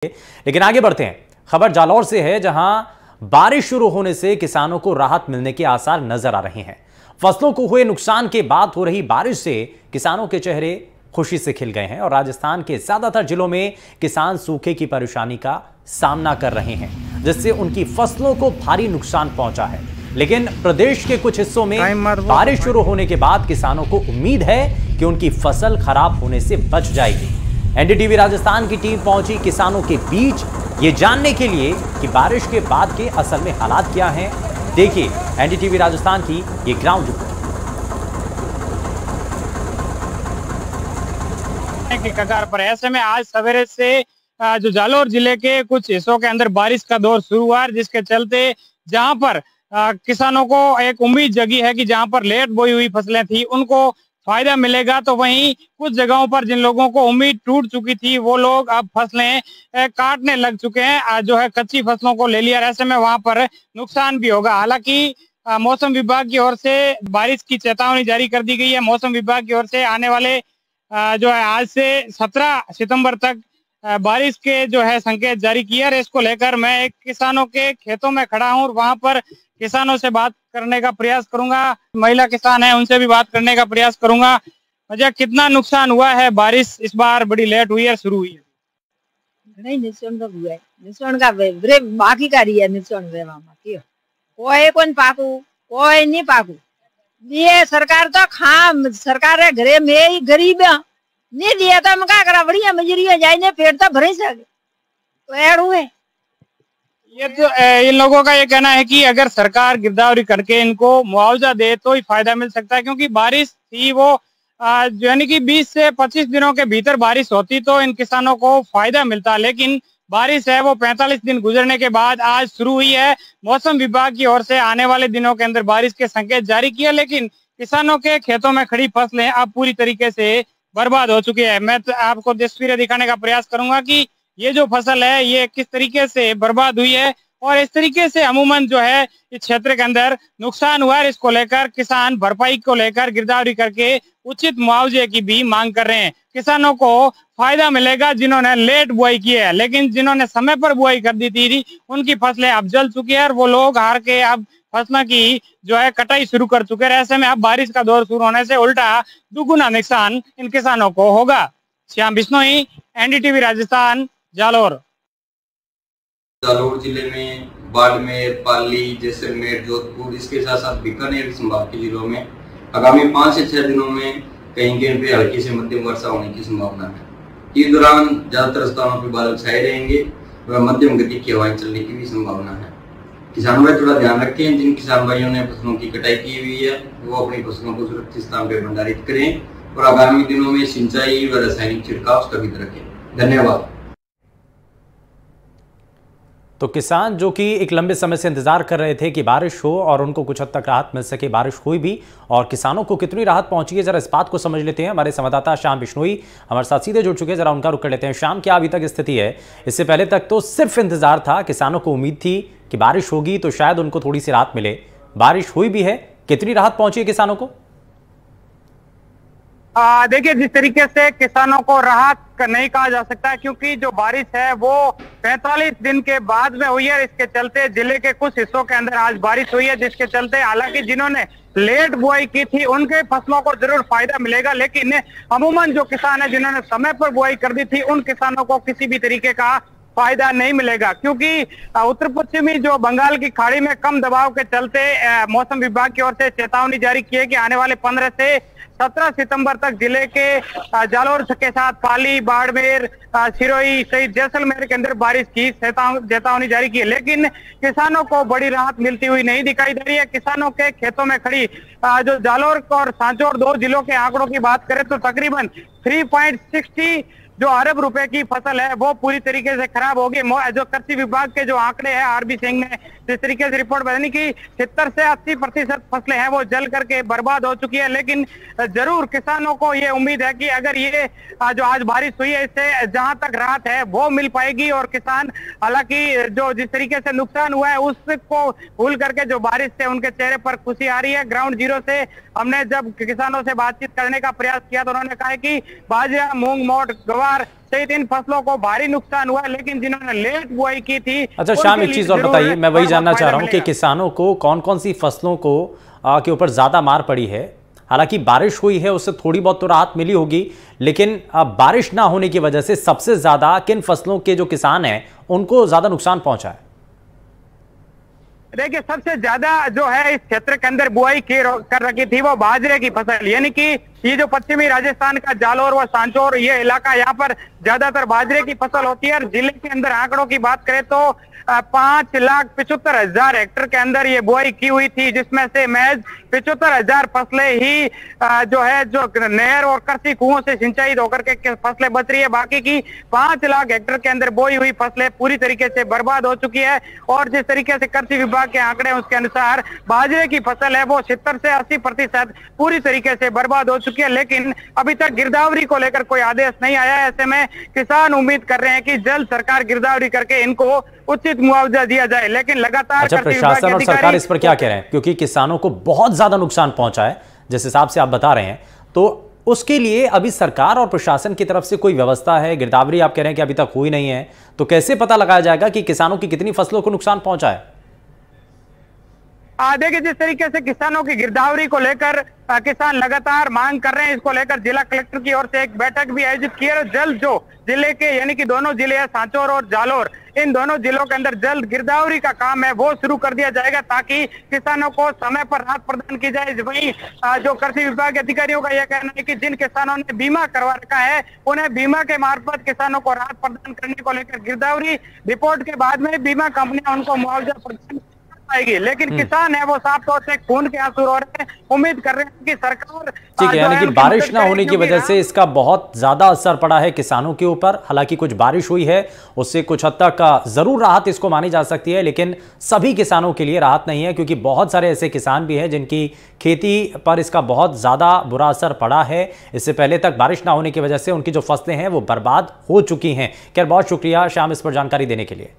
लेकिन आगे बढ़ते हैं। खबर जालौर से है, जहां बारिश शुरू होने से किसानों को राहत मिलने के आसार नजर आ रहे हैं। फसलों को हुए नुकसान के बाद हो रही बारिश से किसानों के चेहरे खुशी से खिल गए हैं और राजस्थान के ज्यादातर जिलों में किसान सूखे की परेशानी का सामना कर रहे हैं, जिससे उनकी फसलों को भारी नुकसान पहुंचा है। लेकिन प्रदेश के कुछ हिस्सों में बारिश शुरू होने के बाद किसानों को उम्मीद है कि उनकी फसल खराब होने से बच जाएगी। एनडीटीवी राजस्थान की टीम पहुंची किसानों के बीच ये जानने के लिए कि बारिश के बाद के असल में हालात क्या हैं। देखिए एनडीटीवी राजस्थान की ये ग्राउंड रिपोर्ट। की कगार पर ऐसे में आज सवेरे से जो जालौर जिले के कुछ हिस्सों के अंदर बारिश का दौर शुरू हुआ, जिसके चलते जहां पर किसानों को एक उम्मीद जगी है कि जहां पर लेट बोई हुई फसलें थी उनको फायदा मिलेगा, तो वहीं कुछ जगहों पर जिन लोगों को उम्मीद टूट चुकी थी वो लोग अब फसलें काटने लग चुके हैं, जो है कच्ची फसलों को ले लिया। ऐसे में वहां पर नुकसान भी होगा। हालांकि मौसम विभाग की ओर से बारिश की चेतावनी जारी कर दी गई है। मौसम विभाग की ओर से आने वाले जो है आज से 17 सितंबर तक बारिश के जो है संकेत जारी किए और इसको लेकर मैं एक किसानों के खेतों में खड़ा हूँ और वहां पर किसानों से बात करने का प्रयास करूंगा। महिला किसान है, उनसे भी बात करने का प्रयास करूंगा। मुझे कितना नुकसान हुआ है, बारिश इस बार बड़ी लेट हुई है, शुरू हुई है? नहीं, नुकसान तो हुआ है। नुकसान का ब्रे बाकी का रही है। नुकसान वे मामा क्यों कोई कौन पाकू कोई नहीं पाकू। ये सरकार तो खाम सरकार है घरे में ही गरीब नहीं दिया तो हम क्या करा, बढ़िया मजूरिया जाए पेट तो भर ही सके तो ऐड हुए। ये तो इन लोगों का ये कहना है कि अगर सरकार गिरदावरी करके इनको मुआवजा दे तो ही फायदा मिल सकता है, क्योंकि बारिश थी वो यानी कि 20 से 25 दिनों के भीतर बारिश होती तो इन किसानों को फायदा मिलता, लेकिन बारिश है वो 45 दिन गुजरने के बाद आज शुरू हुई है। मौसम विभाग की ओर से आने वाले दिनों के अंदर बारिश के संकेत जारी किया, लेकिन किसानों के खेतों में खड़ी फसलें अब पूरी तरीके से बर्बाद हो चुकी है। मैं तो आपको तस्वीरें दिखाने का प्रयास करूंगा कि ये जो फसल है ये किस तरीके से बर्बाद हुई है और इस तरीके से अमूमन जो है इस क्षेत्र के अंदर नुकसान हुआ है। इसको लेकर किसान भरपाई को लेकर गिरदावरी करके उचित मुआवजे की भी मांग कर रहे हैं। किसानों को फायदा मिलेगा जिन्होंने लेट बुआई की है, लेकिन जिन्होंने समय पर बुआई कर दी थी उनकी फसलें अब जल चुकी है और वो लोग हार के अब फसलों की जो है कटाई शुरू कर चुके हैं। ऐसे में अब बारिश का दौर शुरू होने से उल्टा दुगुना नुकसान इन किसानों को होगा। श्याम बिश्नोई, एनडीटीवी राजस्थान, जालौर। जालौर जिले में बाड़मेर, पाली, जैसलमेर, जोधपुर, इसके साथ साथ बीकानेर संभाग के जिलों में आगामी 5 से 6 दिनों में कहीं पे हल्की से मध्यम वर्षा होने की संभावना है। इस दौरान ज्यादातर स्थानों पर बादल छाए रहेंगे व मध्यम गति की हवाएं चलने की भी संभावना है। किसान भाई थोड़ा ध्यान रखें, जिन किसान भाइयों ने फसलों की कटाई की हुई है वो अपनी फसलों को सुरक्षित स्थान पर भंडारित करें और आगामी दिनों में सिंचाई व रासायनिक छिड़काव स्थगित रखें। धन्यवाद। तो किसान जो कि एक लंबे समय से इंतजार कर रहे थे कि बारिश हो और उनको कुछ हद तक राहत मिल सके, बारिश हुई भी और किसानों को कितनी राहत पहुंची है, जरा इस बात को समझ लेते हैं। हमारे संवाददाता श्याम बिश्नोई हमारे साथ सीधे जुड़ चुके हैं, जरा उनका रुख कर लेते हैं। श्याम, क्या अभी तक स्थिति है? इससे पहले तक तो सिर्फ इंतजार था, किसानों को उम्मीद थी कि बारिश होगी तो शायद उनको थोड़ी सी राहत मिले, बारिश हुई भी है, कितनी राहत पहुंची है किसानों को? देखिए, जिस तरीके से किसानों को राहत नहीं कहा जा सकता है, क्योंकि जो बारिश है वो 45 दिन के बाद में हुई है। इसके चलते जिले के कुछ हिस्सों के अंदर आज बारिश हुई है, जिसके चलते हालांकि जिन्होंने लेट बुआई की थी उनके फसलों को जरूर फायदा मिलेगा, लेकिन अमूमन जो किसान है जिन्होंने समय पर बुआई कर दी थी उन किसानों को किसी भी तरीके का फायदा नहीं मिलेगा, क्योंकि उत्तर पश्चिमी जो बंगाल की खाड़ी में कम दबाव के चलते मौसम विभाग की ओर से चेतावनी जारी की है कि आने वाले 15 से 17 सितंबर तक जिले के जालौर के साथ पाली, बाड़मेर, सिरोही सहित जैसलमेर के अंदर बारिश की चेतावनी जारी की है, लेकिन किसानों को बड़ी राहत मिलती हुई नहीं दिखाई दे रही है। किसानों के खेतों में खड़ी जो जालौर और सांचौर 2 जिलों के आंकड़ों की बात करें तो तकरीबन 3.60 जो अरब रुपए की फसल है वो पूरी तरीके से खराब होगी। जो कृषि विभाग के जो आंकड़े हैं आरबी सिंह ने जिस तरीके से रिपोर्ट बताई कि 70 से 80% फसलें हैं वो जल करके बर्बाद हो चुकी है, लेकिन जरूर किसानों को ये उम्मीद है कि अगर ये जो आज बारिश हुई है इससे जहां तक राहत है वो मिल पाएगी और किसान हालांकि जो जिस तरीके से नुकसान हुआ है उसको भूल करके जो बारिश से उनके चेहरे पर खुशी आ रही है। ग्राउंड जीरो से हमने जब किसानों से बातचीत करने का प्रयास किया तो उन्होंने कहा कि बाजरा, मूंग, मोट, गवा ज्वार सहित इन फसलों को भारी नुकसान हुआ, लेकिन जिन्होंने लेट बुआई की थी। अच्छा श्याम, एक चीज और बताइए, मैं वही जानना चाह रहा हूँ कि किसानों को कौन कौन सी फसलों को के ऊपर ज्यादा मार पड़ी है। हालांकि बारिश हुई है, उससे थोड़ी बहुत तो राहत मिली होगी, लेकिन बारिश ना होने की वजह से सबसे ज्यादा किन फसलों के जो किसान हैं उनको ज्यादा नुकसान पहुंचा है? देखिए, सबसे ज्यादा जो है इस क्षेत्र के अंदर बुआई कर रखी थी वो बाजरे की फसल, यानी कि ये जो पश्चिमी राजस्थान का जालोर व सांचौर ये इलाका, यहाँ पर ज्यादातर बाजरे की फसल होती है। और जिले के अंदर आंकड़ों की बात करें तो 5,75,000 हेक्टेयर के अंदर ये बुआई की हुई थी, जिसमें से महज 75,000 फसलें ही जो नहर और कृषि कुओं से सिंचाई होकर के फसलें बच रही है। बाकी की 5 लाख हेक्टेयर के अंदर बोई हुई फसलें पूरी तरीके से बर्बाद हो चुकी है। और जिस तरीके से कृषि विभाग के आंकड़े उसके अनुसार बाजरे की फसल है वो 70 से 80% पूरी तरीके से बर्बाद हो चुकी है। लेकिन अभी तक गिरदावरी को लेकर कोई आदेश नहीं आया। ऐसे में किसान उम्मीद कर रहे हैं कि जल्द सरकार गिरदावरी करके इनको उचित मुआवजा दिया जाए, लेकिन लगातार प्रशासन और सरकार इस पर क्या कह रहे हैं? क्योंकि किसानों को बहुत ज्यादा नुकसान पहुंचा है जिस हिसाब से आप बता रहे हैं, तो उसके लिए अभी सरकार और प्रशासन की तरफ से कोई व्यवस्था है? गिरदावरी आप कह रहे हैं कि अभी तक हुई नहीं है, तो कैसे पता लगाया जाएगा कि किसानों की कितनी फसलों को नुकसान पहुंचा है? देखिए, जिस तरीके से किसानों की गिरदावरी को लेकर किसान लगातार मांग कर रहे हैं, इसको लेकर जिला कलेक्टर की ओर से एक बैठक भी आयोजित की है। जल्द जो जिले के यानी कि दोनों जिले हैं सांचौर और जालोर, इन दोनों जिलों के अंदर जल्द गिरदावरी का काम है वो शुरू कर दिया जाएगा, ताकि किसानों को समय पर राहत प्रदान की जाए। वहीं जो कृषि विभाग के अधिकारियों का यह कहना है कि जिन किसानों ने बीमा करवा रखा है उन्हें बीमा के मार्फत किसानों को राहत प्रदान करने को लेकर गिरदावरी रिपोर्ट के बाद में बीमा कंपनियां उनको मुआवजा प्रदान आएगी। लेकिन किसान है वो साफ तौर से खून के आंसू रो रहे हैं, उम्मीद कर रहे हैं कि सरकार ठीक है, यानी कि बारिश ना होने की वजह से इसका बहुत ज्यादा असर पड़ा है किसानों के ऊपर। हालांकि कुछ बारिश हुई है, उससे कुछ हद तक जरूर राहत इसको मानी जा सकती है, लेकिन सभी किसानों के लिए राहत नहीं है, क्योंकि बहुत सारे ऐसे किसान भी हैं जिनकी खेती पर इसका बहुत ज्यादा बुरा असर पड़ा है। इससे पहले तक बारिश ना होने की वजह से उनकी जो फसलें हैं वो बर्बाद हो चुकी हैं। खैर, बहुत शुक्रिया श्याम इस पर जानकारी देने के लिए।